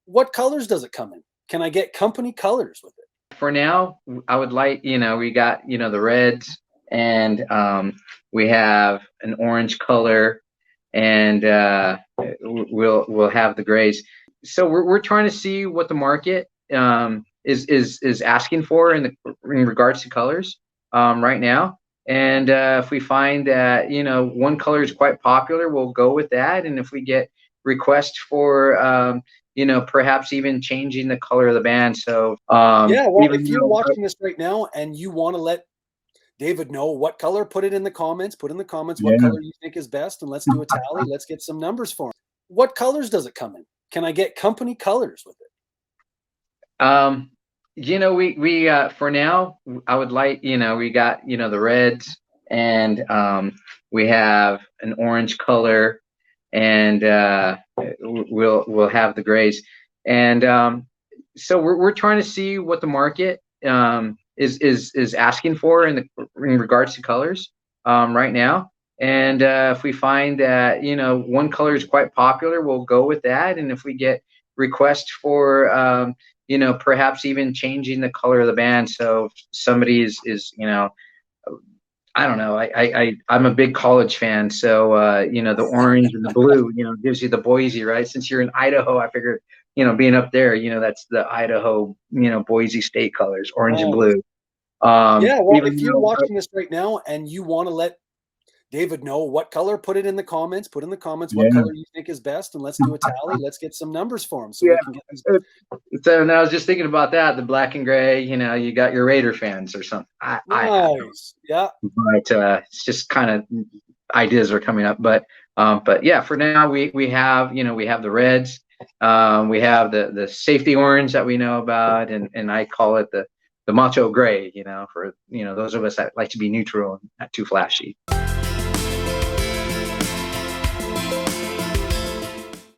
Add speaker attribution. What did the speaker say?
Speaker 1: What colors does it come in? Can I get company colors with it?
Speaker 2: For now, I would like, we got, the reds, and we have an orange color, and we'll have the grays. So we're trying to see what the market is asking for in regards to colors right now. And if we find that, one color is quite popular, we'll go with that. And if we get requests for perhaps even changing the color of the band. So
Speaker 1: Yeah, well,
Speaker 2: even
Speaker 1: if you're watching this right now and you want to let David know what color, put it in the comments. Put in the comments what color you think is best, and let's do a tally. Let's get some numbers for him. What colors does it come in? Can I get company colors with it?
Speaker 2: We for now, I would like, we got, the reds, and we have an orange color, and we'll have the grays. And so we're trying to see what the market is asking for in regards to colors right now. And if we find that, one color is quite popular, we'll go with that. And if we get requests for perhaps even changing the color of the band. So if somebody is I don't know. I'm a big college fan, so the orange and the blue, gives you the Boise, right? Since you're in Idaho, I figured, being up there, that's the Idaho, Boise State colors, orange and blue.
Speaker 1: Yeah, well, if you're watching this right now and you want to let David know what color, put it in the comments. Put in the comments what color you think is best, and let's do a tally. Let's get some numbers for him so we can get these.
Speaker 2: So and I was just thinking about that, the black and gray. You got your Raider fans or something.
Speaker 1: Nice, yeah.
Speaker 2: But it's just kind of ideas are coming up. But yeah, for now we have we have the reds, we have the safety orange that we know about, and I call it the macho gray. For those of us that like to be neutral and not too flashy.